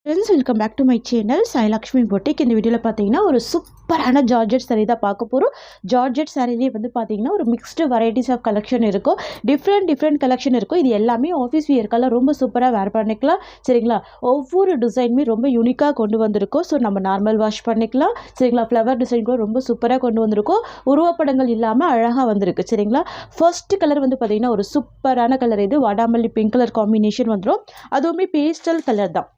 Friends, welcome back to my channel Sai Lakshmi boutique. இந்த வீடியோவில் பார்த்தீங்கன்னா ஒரு சூப்பரான ஜார்ஜெட் சாரீ தான் பார்க்க போகிறோம். ஜார்ஜெட் சாரீலேயே வந்து பார்த்தீங்கன்னா ஒரு மிக்ஸ்டு வெரைட்டிஸ் ஆஃப் கலெக்ஷன் இருக்கும். டிஃப்ரெண்ட் கலெக்ஷன் இருக்கும். இது எல்லாமே ஆஃபீஸ் வியர்க்கெல்லாம் ரொம்ப சூப்பராக வேர் பண்ணிக்கலாம். சரிங்களா? ஒவ்வொரு டிசைனுமே ரொம்ப யூனிக்காக கொண்டு வந்திருக்கோம். ஸோ நம்ம நார்மல் வாஷ் பண்ணிக்கலாம். சரிங்களா? ஃப்ளவர் டிசைன் கூட ரொம்ப சூப்பராக கொண்டு வந்திருக்கோம். உருவப்படங்கள் இல்லாமல் அழகாக வந்திருக்கு. சரிங்களா? ஃபர்ஸ்ட் கலர் வந்து பார்த்தீங்கன்னா ஒரு சூப்பரான கலர். இது வாடாமல்லி பிங்க் கலர் காம்பினேஷன் வந்துடும். அதுவுமே பேஸ்டல் கலர் தான்.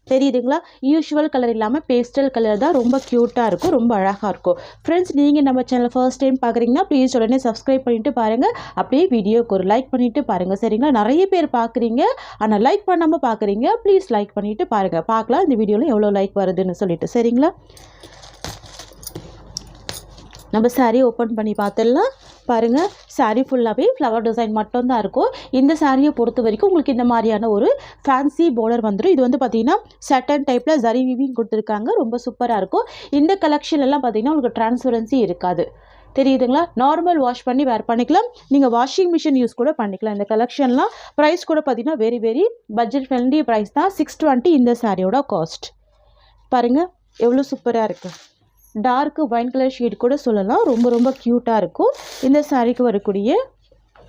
தெரியுதுங்களா? யூஷுவல் கலர் இல்லாமல் பேஸ்டல் கலர் தான். ரொம்ப க்யூட்டாக இருக்கும், ரொம்ப அழகாக இருக்கும். ஃப்ரெண்ட்ஸ், நீங்கள் நம்ம சேனல் ஃபர்ஸ்ட் டைம் பார்க்குறீங்கன்னா ப்ளீஸ் உடனே சப்ஸ்கிரைப் பண்ணிவிட்டு பாருங்கள். அப்படியே வீடியோக்கு ஒரு லைக் பண்ணிவிட்டு பாருங்கள். சரிங்களா? நிறைய பேர் பார்க்குறீங்க, ஆனால் லைக் பண்ணாமல் பார்க்குறீங்க. ப்ளீஸ் லைக் பண்ணிவிட்டு பாருங்கள். பார்க்கலாம் இந்த வீடியோவில் எவ்வளோ லைக் வருதுன்னு சொல்லிட்டு. சரிங்களா? நம்ம சாரீ ஓப்பன் பண்ணி பார்த்துடலாம். பாருங்கள், சாரீ ஃபுல்லாகவே ஃப்ளவர் டிசைன் மட்டும்தான் இருக்கும். இந்த சாரியை பொறுத்த வரைக்கும் உங்களுக்கு இந்த மாதிரியான ஒரு ஃபேன்சி பார்டர் வந்துடும். இது வந்து பார்த்திங்கன்னா சட்டன் டைப்பில் ஜரி வீவிங் கொடுத்துருக்காங்க. ரொம்ப சூப்பராக இருக்கும். இந்த கலெக்ஷன்லாம் பார்த்திங்கன்னா உங்களுக்கு டிரான்ஸ்பரன்சி இருக்காது. தெரியுதுங்களா? நார்மல் வாஷ் பண்ணி வேர் பண்ணிக்கலாம். நீங்கள் வாஷிங் மிஷின் யூஸ் கூட பண்ணிக்கலாம். இந்த கலெக்ஷன்லாம் ப்ரைஸ் கூட பார்த்திங்கன்னா வெரி பட்ஜெட் ஃப்ரெண்ட்லி ப்ரைஸ் தான். 620 இந்த சாரியோட காஸ்ட். பாருங்கள் எவ்வளோ சூப்பராக இருக்குது. டார்க்கு ஒயின் கலர் ஷேட் கூட சொல்லலாம். ரொம்ப க்யூட்டாக இருக்கும். இந்த சாரீக்கு வரக்கூடிய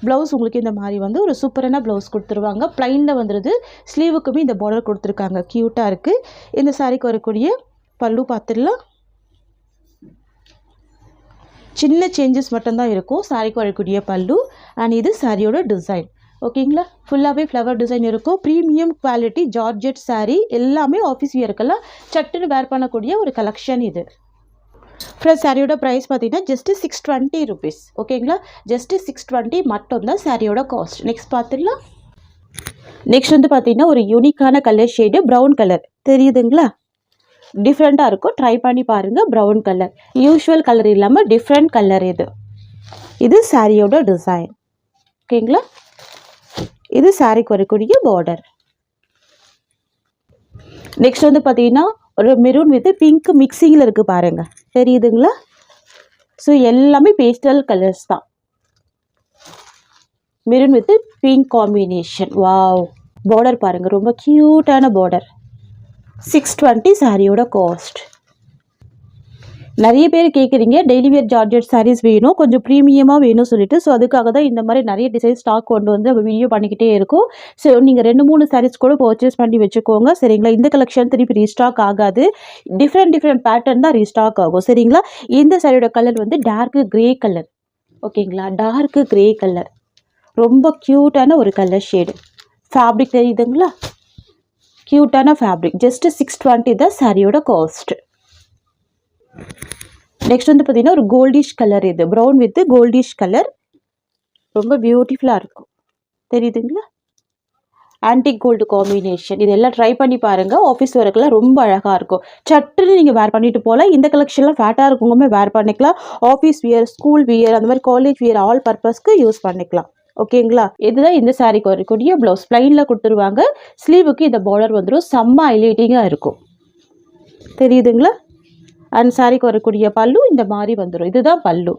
ப்ளவுஸ் உங்களுக்கு இந்த மாதிரி வந்து ஒரு சூப்பரான ப்ளவுஸ் கொடுத்துருவாங்க. ப்ளைனில் வந்துடுது. ஸ்லீவுக்குமே இந்த பார்டர் கொடுத்துருக்காங்க. க்யூட்டாக இருக்குது. இந்த சாரீக்கு வரக்கூடிய பல்லு பார்த்துடலாம். சின்ன சேஞ்சஸ் மட்டும்தான் இருக்கும் சாரீக்கு வரக்கூடிய பல்லு. அண்ட் இது சாரியோட டிசைன். ஓகேங்களா? ஃபுல்லாகவே ஃப்ளவர் டிசைன் இருக்கும். Premium quality georgette sari. எல்லாமே ஆஃபீஸ் வியர்க்கெல்லாம் சட்டுன்னு வேர் பண்ணக்கூடிய ஒரு கலெக்ஷன் இது. ஃப்ரெண்ட்ஸ், சாரியோட ப்ரைஸ் பார்த்தீங்கன்னா ஜஸ்ட்டு 620 ருபீஸ். ஓகேங்களா? ஜஸ்ட்டு 620 மட்டும்தான் சாரியோட காஸ்ட். நெக்ஸ்ட் பார்த்துடலாம். நெக்ஸ்ட் வந்து பார்த்தீங்கன்னா ஒரு யூனிக்கான கலர் ஷேடு ப்ரௌன் கலர். தெரியுதுங்களா? டிஃப்ரெண்ட்டாக இருக்கும். ட்ரை பண்ணி பாருங்கள். ப்ரௌன் கலர் யூஷுவல் கலர் இல்லாமல் டிஃப்ரெண்ட் கலர் இது. இது சாரியோட டிசைன். ஓகேங்களா? இது சாரிக்கு வரக்கூடிய பார்டர். நெக்ஸ்ட் வந்து பார்த்தீங்கன்னா ஒரு மெரூன் வித் பிங்க் மிக்சிங்கில் இருக்குது பாருங்கள். தெரியுதுங்களா? ஸோ எல்லாமே பேஸ்டல் கலர்ஸ் தான். Maroon with pink combination. Wow! Border பாருங்கள், ரொம்ப க்யூட்டான பார்டர். 620 சாரியோட காஸ்ட். நிறைய பேர் கேட்குறீங்க டெய்லி வேர் ஜார்ஜெட் சாரீஸ் வேணும், கொஞ்சம் ப்ரீமியமாக வேணும் சொல்லிட்டு. ஸோ அதுக்காக தான் இந்த மாதிரி நிறைய டிசைன் ஸ்டாக் கொண்டு வந்து நம்ம வீடியோ பண்ணிக்கிட்டே இருக்கும். ஸோ நீங்கள் 2-3 சாரீஸ் கூட பர்ச்சேஸ் பண்ணி வச்சுக்கோங்க. சரிங்களா? இந்த கலெக்ஷன் திருப்பி ரீஸ்டாக் ஆகாது. டிஃப்ரெண்ட் பேட்டர்ன் தான் ரீஸ்டாக் ஆகும். சரிங்களா? இந்த சாரியோட கலர் வந்து டார்க் கிரே கலர். ஓகேங்களா? Dark grey colour. ரொம்ப க்யூட்டான ஒரு கலர் ஷேடு. ஃபேப்ரிக் தெரியுதுங்களா? க்யூட்டான ஃபேப்ரிக். ஜஸ்ட்டு 620 தான் சாரியோட காஸ்ட். நெக்ஸ்ட் வந்து பார்த்தீங்கன்னா ஒரு கோல்டிஷ் கலர். இது ப்ரௌன் வித் கோல்டிஷ் கலர். ரொம்ப பியூட்டிஃபுல்லாக இருக்கும். தெரியுதுங்களா? Antique gold combination. இதெல்லாம் ட்ரை பண்ணி பாருங்கள். ஆஃபீஸ் ஒர்க்கெல்லாம் ரொம்ப அழகாக இருக்கும். சட்டுன்னு நீங்கள் வேர் பண்ணிட்டு போகலாம். இந்த கலெக்ஷன்லாம் ஃபேட்டாக இருக்கவங்க வேர் பண்ணிக்கலாம். ஆஃபீஸ் வியர், ஸ்கூல் வியர், அந்த மாதிரி காலேஜ் வியர் ஆல் பர்பஸ்க்கு யூஸ் பண்ணிக்கலாம். ஓகேங்களா? இதுதான் இந்த சாரிக்கு வரக்கூடிய ப்ளவுஸ். ப்ளைனில் கொடுத்துருவாங்க. ஸ்லீவுக்கு இந்த பார்டர் வந்துடும். செம்ம ஹைலைட்டிங்காக இருக்கும். தெரியுதுங்களா? அண்ட் சாரிக்கு வரக்கூடிய பல்லு இந்த மாதிரி வந்துடும். இதுதான் பல்லு.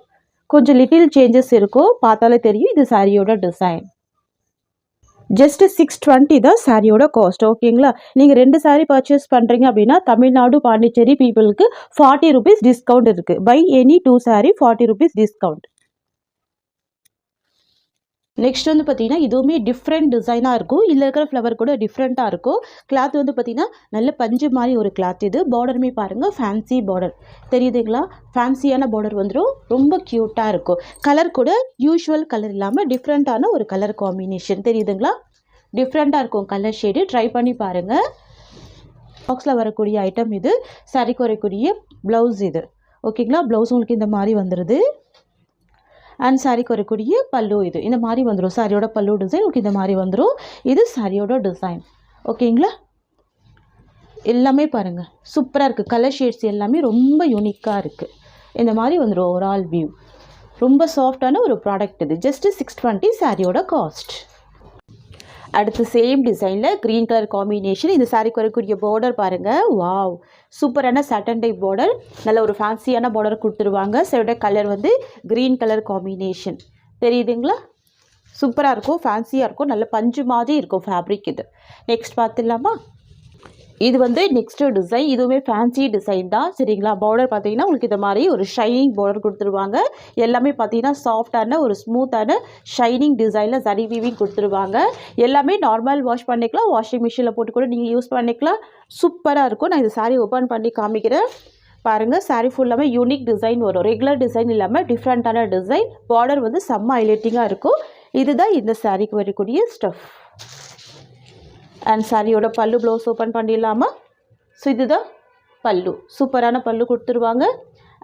கொஞ்சம் லிட்டில் சேஞ்சஸ் இருக்கும், பார்த்தாலே தெரியும். இது சாரியோட டிசைன். ஜஸ்ட் 620 தான் சாரியோட காஸ்ட். ஓகேங்களா? நீங்கள் 2 சாரீ பர்ச்சேஸ் பண்ணுறீங்க அப்படின்னா தமிழ்நாடு பாண்டிச்சேரி பீப்புளுக்கு 40 ருபீஸ் டிஸ்கவுண்ட் இருக்குது. Buy any 2 sari 40 rupees discount. Next வந்து பார்த்தீங்கன்னா இதுவுமே டிஃப்ரெண்ட் டிசைனாக இருக்கும். இதில் இருக்கிற ஃப்ளவர் கூட டிஃப்ரெண்ட்டாக இருக்கும். கிளாத் வந்து பார்த்தீங்கன்னா நல்ல பஞ்சு மாதிரி ஒரு கிளாத். இது பார்டருமே பாருங்கள், ஃபேன்சி பார்டர். தெரியுதுங்களா? ஃபேன்சியான பார்டர் வந்துடும். ரொம்ப க்யூட்டாக இருக்கும். கலர் கூட யூஷுவல் கலர் இல்லாமல் டிஃப்ரெண்ட்டான ஒரு கலர் காம்பினேஷன். தெரியுதுங்களா? டிஃப்ரெண்ட்டாக இருக்கும் கலர் ஷேடு. ட்ரை பண்ணி பாருங்கள். பாக்ஸில் வரக்கூடிய ஐட்டம் இது. சாரிக்கு வரக்கூடிய ப்ளவுஸ் இது. ஓகேங்களா? ப்ளவுஸ் உங்களுக்கு இந்த மாதிரி வந்துடுது. அண்ட் சாரிக்கு வரக்கூடிய பல்லு இது இந்த மாதிரி வந்துடும். சாரியோட பல்லு டிசைன் உங்களுக்கு இந்த மாதிரி வந்துடும். இது சாரியோட டிசைன். ஓகேங்களா? எல்லாமே பாருங்கள் சூப்பராக இருக்குது. கலர் ஷேட்ஸ் எல்லாமே ரொம்ப யூனிக்காக இருக்குது. இந்த மாதிரி வந்துடும் ஓவரால் வியூ. ரொம்ப சாஃப்டான ஒரு ப்ராடக்ட் இது. ஜஸ்ட்டு 620 சாரியோட காஸ்ட். அடுத்து சேம் டிசைனில் க்ரீன் கலர் காம்பினேஷன். இந்த சாரிக்கு வரக்கூடிய பார்டர் பாருங்கள். வாவ்! சூப்பரான சாட்டன் டைப் பார்டர். நல்ல ஒரு ஃபேன்சியான பார்டர் கொடுத்துருவாங்க. சாரியோட கலர் வந்து க்ரீன் கலர் காம்பினேஷன். தெரியுதுங்களா? சூப்பராக இருக்கும், ஃபேன்சியாக இருக்கும். நல்ல பஞ்சு மாதிரி இருக்கும் ஃபேப்ரிக் இது. நெக்ஸ்ட் பார்த்துடலாமா? இது வந்து நெக்ஸ்ட் டிசைன். இதுவுமே ஃபேன்சி டிசைன் தான் சரிங்களா. பார்டர் பார்த்தீங்கன்னா உங்களுக்கு இந்த மாதிரி ஒரு ஷைனிங் பார்டர் கொடுத்துருவாங்க. எல்லாமே பார்த்தீங்கன்னா சாஃப்டான ஒரு ஸ்மூத்தான ஷைனிங் டிசைனில் சரி வீவிங் கொடுத்துருவாங்க. எல்லாமே நார்மல் வாஷ் பண்ணிக்கலாம், வாஷிங் மிஷினில் போட்டு கூட நீங்கள் யூஸ் பண்ணிக்கலாம். சூப்பராக இருக்கும். நான் இந்த சாரீ ஓப்பன் பண்ணி காமிக்கிறேன் பாருங்கள். சாரீ ஃபுல்லாமே யூனிக் டிசைன் வரும். ரெகுலர் டிசைன் இல்லாமல் டிஃப்ரெண்ட்டான டிசைன். பார்டர் வந்து செம்ம ஹைலைட்டிங்காக இருக்கும். இதுதான் இந்த சாரீக்கு வரக்கூடிய ஸ்டஃப். அண்ட் சாரியோட பல்லு ப்ளவுஸ் ஓப்பன் பண்ணிடலாமா. ஸோ இதுதான் பல்லு. சூப்பரான பல்லு கொடுத்துருவாங்க.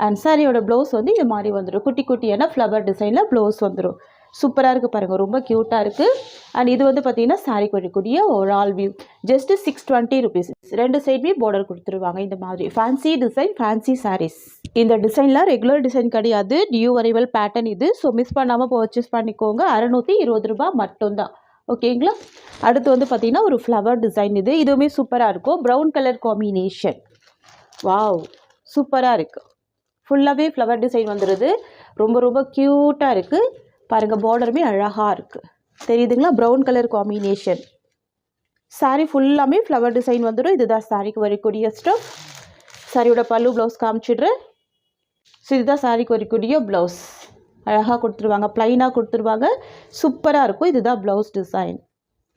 அண்ட் சாரியோட ப்ளவுஸ் வந்து இது மாதிரி வந்துடும். குட்டி குட்டியான ஃப்ளவர் டிசைனில் ப்ளவுஸ் வந்துடும். சூப்பராக இருக்குது பாருங்கள், ரொம்ப க்யூட்டாக இருக்குது. அண்ட் இது வந்து பார்த்திங்கன்னா சாரிக்கு வரக்கூடிய ஒரு ஆல் வியூ. Just 620 rupees. ரெண்டு சைடுமே பார்டர் கொடுத்துருவாங்க. இந்த மாதிரி ஃபேன்சி டிசைன், ஃபேன்சி சாரீஸ். இந்த டிசைனில் ரெகுலர் டிசைன் கிடையாது, நியூ அரைவல் பேட்டர்ன் இது. ஸோ மிஸ் பண்ணாமல் பர்ச்சேஸ் பண்ணிக்கோங்க. 620 ரூபாய் மட்டும்தான். ஓகேங்களா. அடுத்து வந்து பார்த்திங்கன்னா ஒரு ஃப்ளவர் டிசைன். இதுவுமே சூப்பராக இருக்கும். Brown colour combination. வாவ், சூப்பராக இருக்குது. ஃபுல்லாகவே ஃப்ளவர் டிசைன் வந்துடுது. ரொம்ப ரொம்ப க்யூட்டாக இருக்குது பாருங்கள். பார்டருமே அழகாக இருக்குது, தெரியுதுங்களா. Brown colour combination. சாரீ ஃபுல்லாமே ஃப்ளவர் டிசைன் வந்துடும். இதுதான் சாரீக்கு வரக்கூடிய ஸ்டஃப். சாரியோட பல்லு ப்ளவுஸ் காமிச்சிடுறேன். ஸோ இதுதான் சாரீக்கு வரக்கூடிய ப்ளவுஸ். அழகாக கொடுத்துருவாங்க, ப்ளைனாக கொடுத்துருவாங்க. சூப்பராக இருக்கும். இதுதான் ப்ளவுஸ் டிசைன்.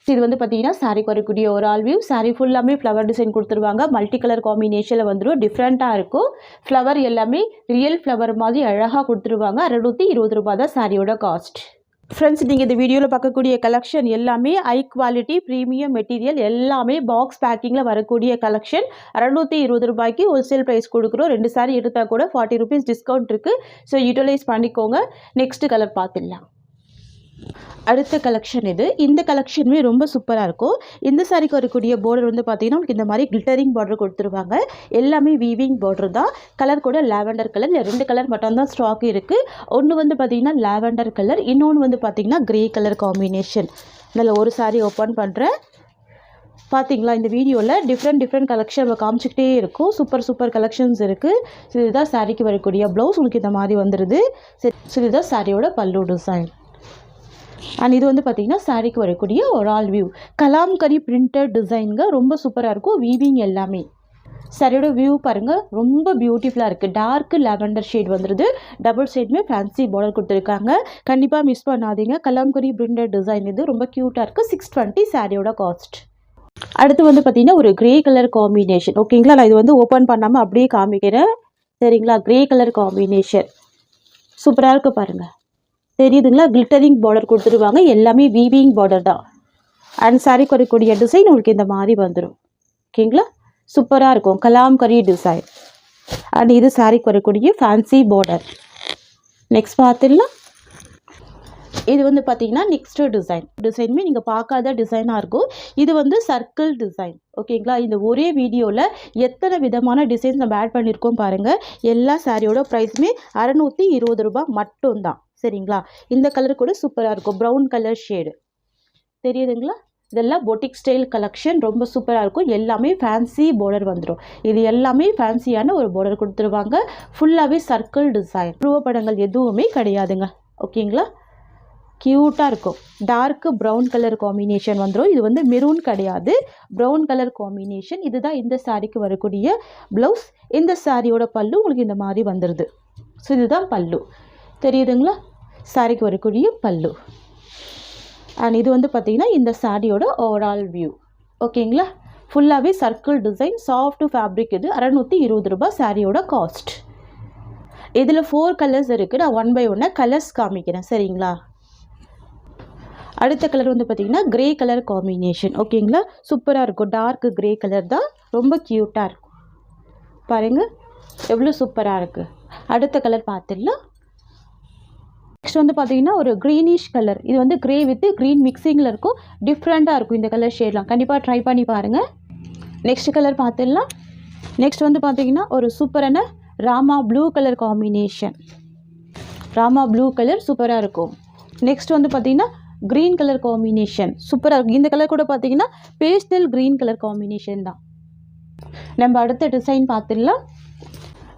இது வந்து பார்த்தீங்கன்னா சாரீக்கு வரக்கூடிய ஒரு ஆல் வியூ. சாரீ ஃபுல்லாமே ஃப்ளவர் டிசைன் கொடுத்துருவாங்க. மல்டி கலர் காம்பினேஷனில் வந்துடும். டிஃப்ரெண்ட்டாக இருக்கும். ஃப்ளவர் எல்லாமே ரியல் ஃப்ளவர் மாதிரி அழகாக கொடுத்துருவாங்க. 620 ரூபாய் தான் சாரியோட காஸ்ட். ஃப்ரெண்ட்ஸ், நீங்கள் இந்த வீடியோவில் பார்க்கக்கூடிய கலெக்ஷன் எல்லாமே ஹை குவாலிட்டி ப்ரீமியம் மெட்டீரியல். எல்லாமே பாக்ஸ் பேக்கிங்கில் வரக்கூடிய கலெக்ஷன். 620 ரூபாய்க்கு ஹோல்சேல் ப்ரைஸ் கொடுக்குறோம். 2 சாரி எடுத்தால் கூட 40 rupees டிஸ்கவுண்ட் இருக்குது. ஸோ யூட்டிலைஸ் பண்ணிக்கோங்க. நெக்ஸ்ட் கலர் பார்த்துடலாம். அடுத்த கலெக்ஷன் இது. இந்த கலெக்ஷனுமே ரொம்ப சூப்பராக இருக்கும். இந்த சாரிக்கு வரக்கூடிய பார்டர் வந்து பார்த்தீங்கன்னா உங்களுக்கு இந்த மாதிரி கிளிட்டரிங் பார்டர் கொடுத்துருவாங்க. எல்லாமே வீவிங் பார்டர் தான். கலர் கூட லாவெண்டர் கலர். 2 கலர் மட்டும்தான் ஸ்டாக் இருக்குது. ஒன்று வந்து பார்த்தீங்கன்னா லாவெண்டர் கலர், இன்னொன்று வந்து பார்த்தீங்கன்னா கிரே கலர் காம்பினேஷன். இதில் ஒரு சாரி ஓப்பன் பண்ணுறேன். பார்த்தீங்களா, இந்த வீடியோவில் டிஃப்ரெண்ட் கலெக்ஷன் நம்ம காமிச்சிக்கிட்டே இருக்கும். சூப்பர் கலெக்ஷன்ஸ் இருக்குது. ஸோ இதுதான் சாரிக்கு வரக்கூடிய ப்ளவுஸ். உங்களுக்கு இந்த மாதிரி வந்துடுது. ஸோ இதுதான் சாரியோட பல்லு டிசைன். அண்ட் இது வந்து பார்த்திங்கன்னா சாரீக்கு வரக்கூடிய ஒரு ஆல் வியூ. கலாம்கரி பிரிண்டட் டிசைனுங்க. ரொம்ப சூப்பராக இருக்கும். வீவிங் எல்லாமே. சாரியோட வியூ பாருங்கள், ரொம்ப பியூட்டிஃபுல்லாக இருக்குது. டார்க் லாவெண்டர் ஷேட் வந்துடுது. டபுள் சைடுமே ஃபேன்சி பார்டர் கொடுத்துருக்காங்க. கண்டிப்பாக மிஸ் பண்ணாதீங்க. Kalamkari printed design. இது ரொம்ப க்யூட்டாக இருக்குது. 620 சாரியோட காஸ்ட். அடுத்து வந்து பார்த்திங்கன்னா ஒரு கிரே கலர் காம்பினேஷன். ஓகேங்களா. நான் இது வந்து ஓப்பன் பண்ணாமல் அப்படியே காமிக்கிறேன் சரிங்களா. கிரே கலர் காம்பினேஷன் சூப்பராக இருக்குது பாருங்கள், தெரியுதுங்களா. கிளிட்டரிங் பார்டர் கொடுத்துருவாங்க. எல்லாமே வீவிங் பார்டர் தான். அண்ட் சாரிக்கு வரக்கூடிய டிசைன் உங்களுக்கு இந்த மாதிரி வந்துடும். ஓகேங்களா. சூப்பராக இருக்கும். கலாம்கரி டிசைன். அண்ட் இது சாரிக்கு வரக்கூடிய ஃபேன்சி பார்டர். நெக்ஸ்ட் பார்த்துடலாம். இது வந்து பார்த்தீங்கன்னா நெக்ஸ்ட் டிசைனுமே நீங்கள் பார்க்காத டிசைனாக இருக்கும். இது வந்து சர்க்கிள் டிசைன். ஓகேங்களா. இந்த ஒரே வீடியோவில் எத்தனை விதமான டிசைன்ஸ் நம்ம ஆட் பண்ணியிருக்கோம் பாருங்கள். எல்லா சாரியோட ப்ரைஸுமே 620 ரூபாய் மட்டும்தான் சரிங்களா. இந்த கலர் கூட சூப்பராக இருக்கும். ப்ரௌன் கலர் ஷேடு தெரியுதுங்களா. இதெல்லாம் பொட்டிக் ஸ்டைல் கலெக்ஷன். ரொம்ப சூப்பராக இருக்கும். எல்லாமே ஃபேன்சி பார்டர் வந்துடும். இது எல்லாமே ஃபேன்சியான ஒரு பார்டர் கொடுத்துருவாங்க. ஃபுல்லாகவே சர்க்கிள் டிசைன். உருவப்படங்கள் எதுவுமே கிடையாதுங்க. ஓகேங்களா. க்யூட்டாக இருக்கும். டார்க்கு ப்ரௌன் கலர் காம்பினேஷன் வந்துடும். இது வந்து மெரூன் கிடையாது, ப்ரௌன் கலர் காம்பினேஷன். இதுதான் இந்த சாரிக்கு வரக்கூடிய ப்ளவுஸ். இந்த சாரியோட பல்லு உங்களுக்கு இந்த மாதிரி வந்துடுது. ஸோ இதுதான் பல்லு, தெரியுதுங்களா. சாரிக்கு வரக்கூடிய பல்லு. அண்ட் இது வந்து பார்த்திங்கன்னா இந்த சாரியோட ஓவரால் வியூ. ஓகேங்களா. ஃபுல்லாகவே சர்க்கிள் டிசைன். Soft fabric. இது 620 ரூபாய் சாரியோட காஸ்ட். இதில் 4 கலர்ஸ் இருக்குது. நான் 1 by 1 கலர்ஸ் காமிக்கிறேன் சரிங்களா. அடுத்த கலர் வந்து பார்த்திங்கன்னா கிரே கலர் காம்பினேஷன். ஓகேங்களா. சூப்பராக இருக்கும். டார்க் கிரே கலர் தான். ரொம்ப க்யூட்டாக இருக்கும் பாருங்கள், எவ்வளோ சூப்பராக இருக்குது. அடுத்த கலர் பார்த்துடலாம். நெக்ஸ்ட் வந்து பார்த்தீங்கன்னா ஒரு க்ரீனிஷ் கலர். இது வந்து கிரே வித் க்ரீன் மிக்சிங்கில் இருக்கும். டிஃப்ரெண்ட்டாக இருக்கும் இந்த கலர் ஷேட்லாம். கண்டிப்பாக ட்ரை பண்ணி பாருங்கள். நெக்ஸ்ட் கலர் பார்த்துடலாம். நெக்ஸ்ட் வந்து பார்த்தீங்கன்னா ஒரு சூப்பரான Rama blue colour combination. Rama blue colour சூப்பராக இருக்கும். நெக்ஸ்ட் வந்து பார்த்தீங்கன்னா க்ரீன் கலர் காம்பினேஷன் சூப்பராக இருக்கும். இந்த கலர் கூட பார்த்தீங்கன்னா பேஸ்டல் க்ரீன் கலர் காம்பினேஷன் தான். நம்ம அடுத்த டிசைன் பார்த்துடலாம்.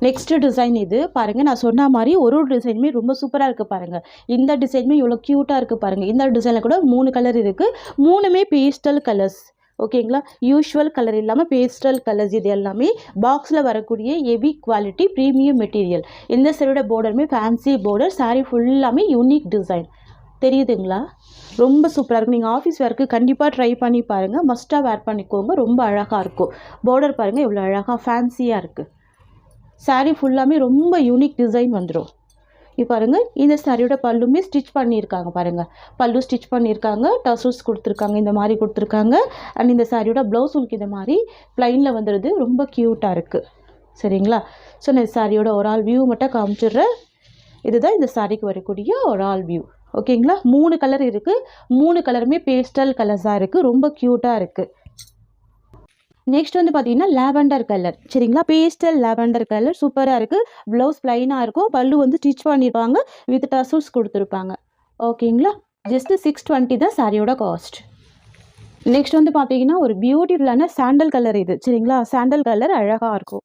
நெக்ஸ்ட் டிசைன் இது பாருங்கள். நான் சொன்ன மாதிரி ஒரு டிசைனுமே ரொம்ப சூப்பராக இருக்குது பாருங்கள். இந்த டிசைனுமே இவ்வளோ க்யூட்டாக இருக்குது பாருங்கள். இந்த டிசைனில் கூட 3 கலர் இருக்குது. 3மே பேஸ்டல் கலர்ஸ். ஓகேங்களா. யூஷுவல் கலர் இல்லாமல் பேஸ்டல் கலர்ஸ் இது எல்லாமே பாக்ஸில் வரக்கூடிய ஹெவி குவாலிட்டி ப்ரீமியம் மெட்டீரியல். இந்த சாரியோட பார்டருமே ஃபேன்சி பார்டர். சாரீ ஃபுல்லாமே யூனிக் டிசைன். தெரியுதுங்களா? ரொம்ப சூப்பராக இருக்கும். நீங்கள் ஆஃபீஸ் வேர்க்கு கண்டிப்பாக ட்ரை பண்ணி பாருங்கள். மஸ்ட்டாக வேர் பண்ணிக்கோங்க. ரொம்ப அழகாக இருக்கும். பார்டர் பாருங்கள் எவ்வளோ அழகாக ஃபேன்சியாக இருக்குது. சாரீ ஃபுல்லாமே ரொம்ப யூனிக் டிசைன் வந்துடும். இப்போ பாருங்கள் இந்த சாரியோட பல்லுமே ஸ்டிச் பண்ணியிருக்காங்க. பாருங்கள் பல்லு ஸ்டிச் பண்ணியிருக்காங்க. டசல்ஸ் கொடுத்துருக்காங்க. இந்த மாதிரி கொடுத்துருக்காங்க. அண்ட் இந்த சாரியோட ப்ளவுஸ் உங்களுக்கு இந்த மாதிரி ப்ளைனில் வந்துடுது. ரொம்ப க்யூட்டாக இருக்குது. சரிங்களா. ஸோ நான் இந்த சாரியோட ஒரு ஆல் வியூ மட்டும் காமிச்சிடுறேன். இதுதான் இந்த சாரிக்கு வரக்கூடிய ஒரு ஆல் வியூ. ஓகேங்களா. 3 கலர் இருக்குது. 3 கலருமே பேஸ்டல் கலர்ஸாக இருக்குது. ரொம்ப க்யூட்டாக இருக்குது. நெக்ஸ்ட் வந்து பார்த்தீங்கன்னா லாவெண்டர் கலர். சரிங்களா. பேஸ்டல் லாவெண்டர் கலர் சூப்பராக இருக்குது. ப்ளவுஸ் ப்ளைனாக இருக்கும். பல்லு வந்து ஸ்டிச் பண்ணியிருப்பாங்க. வித் டசல்ஸ் கொடுத்துருப்பாங்க. ஓகேங்களா. ஜஸ்ட்டு 620 தான் சாரியோட காஸ்ட். நெக்ஸ்ட் வந்து பார்த்தீங்கன்னா ஒரு பியூட்டிஃபுல்லான சாண்டல் கலர் இது. சரிங்களா. சாண்டல் கலர் அழகாக இருக்கும்.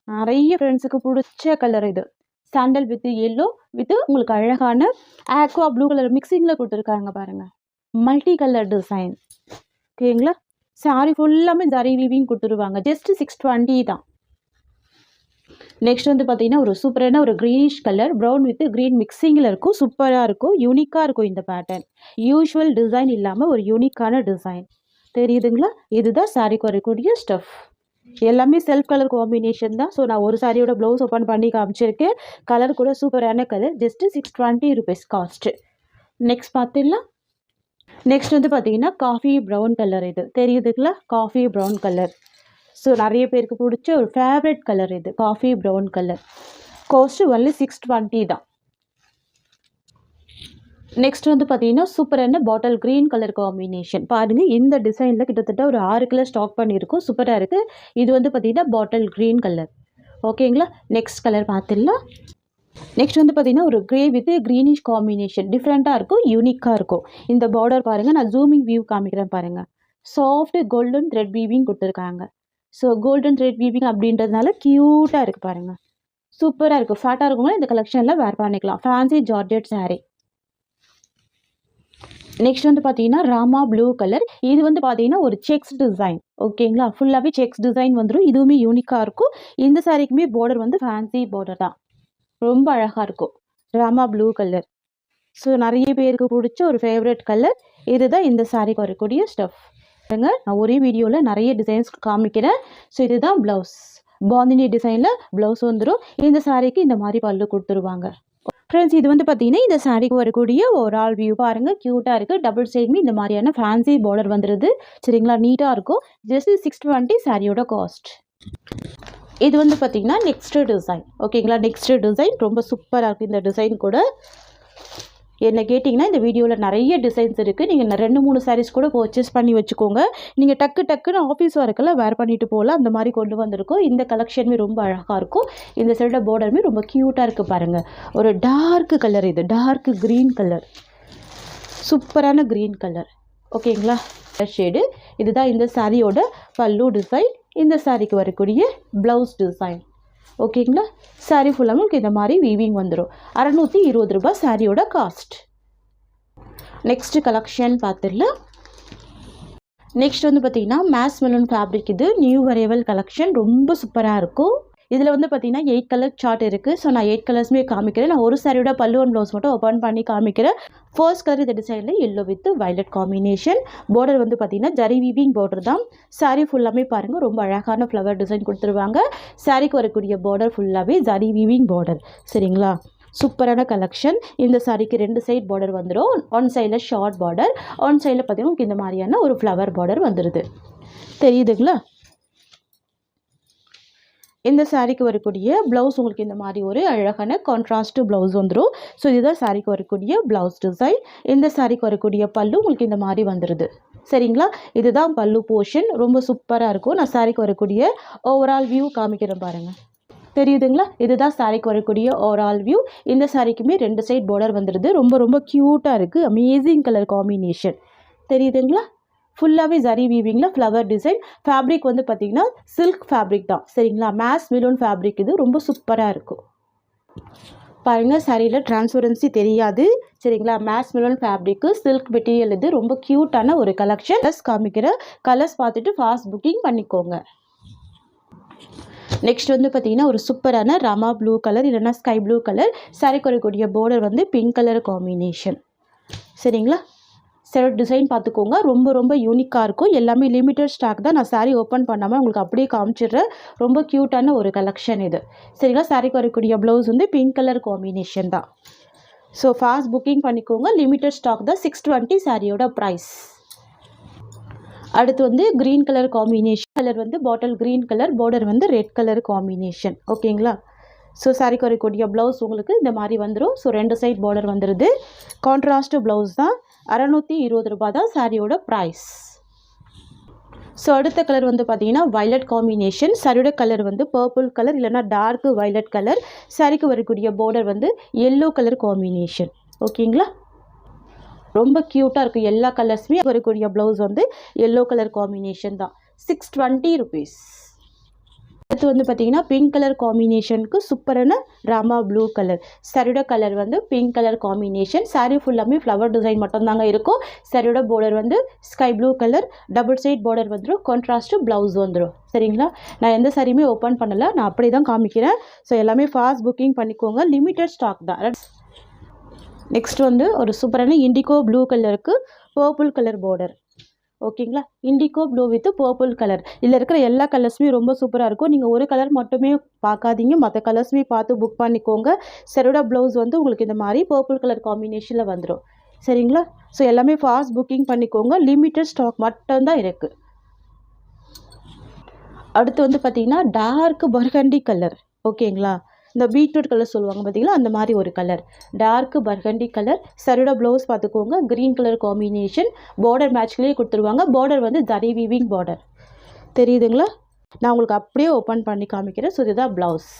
நிறைய ஃப்ரெண்ட்ஸுக்கு பிடிச்ச கலர் இது. சாண்டல் வித் எல்லோ வித் உங்களுக்கு அழகான ஆக்வா ப்ளூ கலர் மிக்சிங்கில் கொடுத்துருக்காங்க பாருங்கள். Multi colour design. ஓகேங்களா. சாரி ஃபுல்லாமே ஜரி வீவிங் கொடுத்துருவாங்க. ஜஸ்ட் 620 தான். நெக்ஸ்ட் வந்து பார்த்தீங்கன்னா ஒரு சூப்பரான ஒரு greenish colour brown with green மிக்சிங்கில் இருக்கும். சூப்பராக இருக்கும். யூனிக்காக இருக்கும் இந்த பேட்டர்ன். யூஷுவல் டிசைன் இல்லாமல் ஒரு யூனிக்கான டிசைன். தெரியுதுங்களா. இதுதான் சாரிக்கு வரக்கூடிய ஸ்டஃப். எல்லாமே செல்ஃப் கலர் காம்பினேஷன் தான். ஸோ நான் ஒரு சாரியோட ப்ளவுஸ் ஓப்பன் பண்ணி காமிச்சிருக்கேன். கலர் கூட சூப்பரான colour. Just 620 rupees cost. Next பார்த்துடலாம். நெக்ஸ்ட் வந்து பார்த்தீங்கன்னா காஃபி ப்ரௌன் கலர். இது தெரியுதுங்களா. Coffee brown colour. ஸோ நிறைய பேருக்கு பிடிச்ச ஒரு ஃபேவரட் கலர் இது. Coffee brown colour. Cost only 620 தான். நெக்ஸ்ட் வந்து பார்த்தீங்கன்னா சூப்பரான பாட்டில் க்ரீன் கலர் காம்பினேஷன். பாருங்கள் இந்த டிசைனில் கிட்டத்தட்ட ஒரு 6 கலர் ஸ்டாக் பண்ணியிருக்கோம். சூப்பராக இருக்குது. இது வந்து பார்த்தீங்கன்னா பாட்டில் க்ரீன் கலர். ஓகேங்களா. நெக்ஸ்ட் கலர் பார்த்துடலாம். நெக்ஸ்ட் வந்து பார்த்தீங்கன்னா ஒரு க்ரே வித் க்ரீனிஷ் காம்பினேஷன். டிஃப்ரெண்ட்டாக இருக்கும். யூனிக்காக இருக்கும். இந்த பார்டர் பாருங்கள். நான் ஜூமிங் வியூ காமிக்கிறேன் பாருங்கள். சாஃப்ட் கோல்டன் த்ரெட் வீவிங் கொடுத்துருக்காங்க. ஸோ கோல்டன் த்ரெட் வீவிங் அப்படின்றதுனால க்யூட்டாக இருக்குது பாருங்கள். சூப்பராக இருக்குது. ஃபேட்டாக இருக்கவங்களும் இந்த கலெக்ஷனில் வேர் பண்ணிக்கலாம். Fancy georgette sari. நெக்ஸ்ட் வந்து பார்த்தீங்கன்னா ராமா ப்ளூ கலர். இது வந்து பார்த்தீங்கன்னா ஒரு செக்ஸ் டிசைன். ஓகேங்களா. ஃபுல்லாகவே செக்ஸ் டிசைன் வந்துடும். இதுவுமே யூனிக்காக இருக்கும். இந்த சாரிக்குமே பார்டர் வந்து ஃபேன்சி பார்டர் தான். ரொம்ப அழகாக இருக்கும். Rama blue colour. ஸோ நிறைய பேருக்கு பிடிச்ச ஒரு ஃபேவரட் கலர். இதுதான் இந்த சாரிக்கு வரக்கூடிய ஸ்டஃப். நான் ஒரே வீடியோவில் நிறைய டிசைன்ஸ் காமிக்கிறேன். ஸோ இதுதான் ப்ளவுஸ். பாந்தினி டிசைனில் ப்ளவுஸ் வந்துடும். இந்த சாரிக்கு இந்த மாதிரி பல்லு கொடுத்துருவாங்க. ஃப்ரெண்ட்ஸ் இது வந்து பார்த்தீங்கன்னா இந்த சாரிக்கு வரக்கூடிய ஒரு ஆல் வியூ பாருங்கள். க்யூட்டாக இருக்குது. டபுள் சைடுமே இந்த மாதிரியான ஃபேன்சி பார்டர் வந்துடுது. சரிங்களா. நீட்டாக இருக்கும். ஜஸ்ட் 620 சாரியோட காஸ்ட். இது வந்து பார்த்தீங்கன்னா நெக்ஸ்ட் டிசைன். ஓகேங்களா. நெக்ஸ்ட் டிசைன் ரொம்ப சூப்பராக இருக்குது. இந்த டிசைன் கூட என்ன கேட்டிங்கன்னா இந்த வீடியோவில் நிறைய டிசைன்ஸ் இருக்குது. நீங்கள் 2-3 சாரீஸ் கூட பர்ச்சேஸ் பண்ணி வச்சுக்கோங்க. நீங்கள் டக்குன்னு ஆஃபீஸ் ஒர்க்கெல்லாம் வேர் பண்ணிட்டு போகலாம். அந்த மாதிரி கொண்டு வந்திருக்கோம். இந்த கலெக்ஷனுமே ரொம்ப அழகாக இருக்கும். இந்த சைடோட பார்டருமே ரொம்ப க்யூட்டாக இருக்குது பாருங்கள். ஒரு டார்க் கலர். இது டார்க் க்ரீன் கலர். சூப்பரான க்ரீன் கலர். ஓகேங்களா. ஷேடு. இதுதான் இந்த சாரியோட பல்லு டிசைன். இந்த சாரிக்கு வரக்கூடிய ப்ளவுஸ் டிசைன். ஓகேங்களா. சாரீ ஃபுல்லாக உங்களுக்கு இந்த மாதிரி வீவிங் வந்துடும். 620 ரூபாய் சாரியோட காஸ்ட். நெக்ஸ்ட் கலெக்ஷன் பார்த்துடலாம். நெக்ஸ்ட் வந்து பார்த்தீங்கன்னா மேஸ் மெலூன் ஃபேப்ரிக். இது நியூ அரைவல் கலெக்ஷன். ரொம்ப சூப்பராக இருக்கும். இதில் வந்து பார்த்தீங்கன்னா 8 கலர் சார்ட் இருக்குது. ஸோ நான் 8 கலர்ஸுமே காமிக்கிறேன். நான் ஒரு சாரியோட பல்லு அண்ட் ப்ளவுஸ் மட்டும் ஓப்பன் பண்ணி காமிக்கிறேன். ஃபர்ஸ்ட் கலர் இந்த டிசைனில் yellow with violet combination. Border வந்து பார்த்தீங்கன்னா ஜரி வீவிங் பார்டர் தான். சாரீ ஃபுல்லாமே பாருங்கள். ரொம்ப அழகான ஃப்ளவர் டிசைன் கொடுத்துருவாங்க. சாரீக்கு வரக்கூடிய பார்டர் ஃபுல்லாகவே ஜரி வீவிங் பார்டர். சரிங்களா. சூப்பரான கலெக்ஷன். இந்த சாரிக்கு 2 சைட் பார்டர் வந்துடும். ஒன் சைடில் ஷார்ட் பார்டர், ஒன் சைடில் பார்த்தீங்கன்னா இந்த மாதிரியான ஒரு ஃப்ளவர் பார்டர் வந்துடுது. தெரியுதுங்களா. இந்த சாரிக்கு வரக்கூடிய ப்ளவுஸ் உங்களுக்கு இந்த மாதிரி ஒரு அழகான கான்ட்ராஸ்ட் ப்ளவுஸ் வந்துடும். ஸோ இதுதான் சாரிக்கு வரக்கூடிய ப்ளவுஸ் டிசைன். இந்த சாரிக்கு வரக்கூடிய பல்லு உங்களுக்கு இந்த மாதிரி வந்துடுது. சரிங்களா. இதுதான் பல்லு போர்ஷன். ரொம்ப சூப்பராக இருக்கும். நான் சாரிக்கு வரக்கூடிய ஓவரால் வியூ காமிக்கிறேன் பாருங்கள். தெரியுதுங்களா. இதுதான் சாரிக்கு வரக்கூடிய ஓவரால் வியூ. இந்த சாரிக்குமே 2 சைட் பார்டர் வந்துடுது. ரொம்ப க்யூட்டாக இருக்குது. Amazing colour combination. தெரியுதுங்களா. ஃபுல்லாகவே ஜரி வீவிங்கில் ஃப்ளவர் டிசைன். ஃபேப்ரிக் வந்து பார்த்திங்கன்னா சில்க் ஃபேப்ரிக் தான். சரிங்களா. மேஸ் மெலூன் ஃபேப்ரிக். இது ரொம்ப சூப்பராக இருக்கும். பாருங்கள் சாரியில் டிரான்ஸ்பரன்சி தெரியாது சரிங்களா. மேஸ் மிலன் ஃபேப்ரிக்கு சில்க் மெட்டீரியல் இது ரொம்ப க்யூட்டான ஒரு கலெக்ஷன். ப்ளஸ் காமிக்கிற கலர்ஸ் பார்த்துட்டு ஃபாஸ்ட் புக்கிங் பண்ணிக்கோங்க. நெக்ஸ்ட் வந்து பார்த்தீங்கன்னா ஒரு சூப்பரான ராமா ப்ளூ கலர் இல்லைனா ஸ்கை ப்ளூ கலர் சாரிக்கு வரக்கூடிய பார்டர் வந்து பிங்க் கலர் காம்பினேஷன் சரிங்களா. சில டிசைன் பார்த்துக்கோங்க, ரொம்ப ரொம்ப யூனிக்காக இருக்கும். எல்லாமே லிமிட்டட் ஸ்டாக் தான். நான் சாரீ ஓப்பன் பண்ணாமல் உங்களுக்கு அப்படியே காமிச்சிடுறேன். ரொம்ப க்யூட்டான ஒரு கலெக்ஷன் இது சரிங்களா. சாரிக்கு வரக்கூடிய ப்ளவுஸ் வந்து பிங்க் கலர் காம்பினேஷன் தான். ஸோ ஃபாஸ்ட் புக்கிங் பண்ணிக்கோங்க. லிமிட்டட் ஸ்டாக் தான். 620 சாரியோட ப்ரைஸ். அடுத்து வந்து க்ரீன் கலர் காம்பினேஷன். கலர் வந்து பாட்டில் க்ரீன் கலர், பார்டர் வந்து ரெட் கலர் காம்பினேஷன் ஓகேங்களா. ஸோ சாரிக்கு வரக்கூடிய ப்ளவுஸ் உங்களுக்கு இந்த மாதிரி வந்துடும். ஸோ 2 சைட் பார்டர் வந்துடுது. கான்ட்ராஸ்ட் ப்ளவுஸ் தான். 620 ரூபாய் தான் சாரியோட ப்ரைஸ். ஸோ அடுத்த கலர் வந்து பார்த்தீங்கன்னா வயலட் காம்பினேஷன். சாரியோட கலர் வந்து பர்பிள் கலர் இல்லைனா டார்க் வயலட் கலர். சாரிக்கு வரக்கூடிய பார்டர் வந்து எல்லோ கலர் காம்பினேஷன் ஓகேங்களா. ரொம்ப க்யூட்டாக இருக்குது. எல்லா கலர்ஸுமே வரக்கூடிய ப்ளவுஸ் வந்து எல்லோ கலர் காம்பினேஷன் தான். 620 ருபீஸ். அடுத்து வந்து பார்த்தீங்கன்னா பிங்க் கலர் காம்பினேஷனுக்கு சூப்பரான ராமா ப்ளூ கலர். சாரியோட கலர் வந்து பிங்க் கலர் காம்பினேஷன். சாரீ ஃபுல்லாமே ஃப்ளவர் டிசைன் மட்டும்தாங்க இருக்கும். சாரியோட பார்டர் வந்து sky blue colour, double side border வந்துடும். கான்ட்ராஸ்ட்டு ப்ளவுஸ் வந்துடும் சரிங்களா. நான் எந்த சாரியுமே ஓப்பன் பண்ணலை, நான் அப்படி தான் காமிக்கிறேன். ஸோ எல்லாமே ஃபாஸ்ட் புக்கிங் பண்ணிக்கோங்க. லிமிட்டட் ஸ்டாக் தான். நெக்ஸ்ட் வந்து ஒரு சூப்பரான இண்டிகோ ப்ளூ கலருக்கு பர்பிள் கலர் பார்டர் ஓகேங்களா. Indigo blue with purple colour. இதில் இருக்கிற எல்லா கலர்ஸுமே ரொம்ப சூப்பராக இருக்கும். நீங்கள் ஒரு கலர் மட்டுமே பார்க்காதீங்க, மற்ற கலர்ஸுமே பார்த்து புக் பண்ணிக்கோங்க. சாரியோட ப்ளவுஸ் வந்து உங்களுக்கு இந்த மாதிரி பர்பிள் கலர் காம்பினேஷனில் வந்துடும் சரிங்களா. ஸோ எல்லாமே ஃபாஸ்ட் புக்கிங் பண்ணிக்கோங்க. லிமிட்டட் ஸ்டாக் மட்டும்தான் இருக்குது. அடுத்து வந்து பார்த்திங்கன்னா டார்க் பர்கண்டி கலர் ஓகேங்களா. இந்த பீட்ரூட் கலர் சொல்லுவாங்க பார்த்தீங்களா, அந்த மாதிரி ஒரு கலர். Dark burgundy colour. சாரியோட ப்ளவுஸ் பார்த்துக்கோங்க க்ரீன் கலர் காம்பினேஷன். பார்டர் மேட்ச்லேயே கொடுத்துருவாங்க. பார்டர் வந்து ஜரி வீவிங் பார்டர் தெரியுதுங்களா. நான் உங்களுக்கு அப்படியே ஓப்பன் பண்ணி காமிக்கிறேன். ஸோ இதுதான் ப்ளவுஸ்,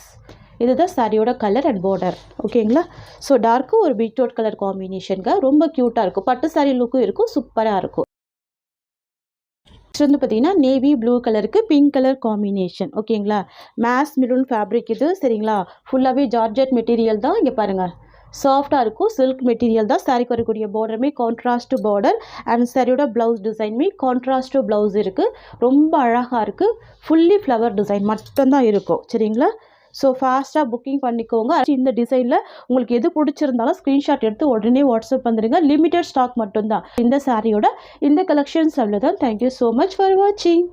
இதுதான் சாரியோட கலர் அண்ட் பார்டர் ஓகேங்களா. ஸோ டார்க்கு ஒரு பீட்ரூட் கலர் காம்பினேஷனுங்க. ரொம்ப க்யூட்டாக இருக்கும். பட்டு சாரி லுக்கும் இருக்கும், சூப்பராக இருக்கும். நெக்ஸ்ட் வந்து பார்த்தீங்கன்னா நேவி ப்ளூ கலருக்கு பிங்க் கலர் காம்பினேஷன் ஓகேங்களா. மேஸ் மிரூன் ஃபேப்ரிக் இது சரிங்களா. ஃபுல்லாகவே ஜார்ஜெட் மெட்டீரியல் தான். இங்கே பாருங்கள் சாஃப்டாக இருக்கும். சில்க் மெட்டீரியல் தான். சாரிக்கு வரக்கூடிய பார்டருமே கான்ட்ராஸ்ட் பார்டர் அண்ட் சாரியோட ப்ளவுஸ் டிசைனுமே கான்ட்ராஸ்ட் ப்ளவுஸ் இருக்குது. ரொம்ப அழகாக இருக்குது. ஃபுல்லி ஃப்ளவர் டிசைன் மட்டும்தான் இருக்கும் சரிங்களா. ஸோ ஃபாஸ்ட்டாக புக்கிங் பண்ணிக்கோங்க. இந்த டிசைனில் உங்களுக்கு எது பிடிச்சிருந்தாலும் ஸ்க்ரீன்ஷாட் எடுத்து உடனே வாட்ஸ்அப் வந்துடுங்க. லிமிட்டட் ஸ்டாக் மட்டும்தான். இந்த சாரியோட இந்த கலெக்ஷன்ஸ் அவ்வளோதான். தேங்க்யூ ஸோ மச் ஃபார் வாட்சிங்.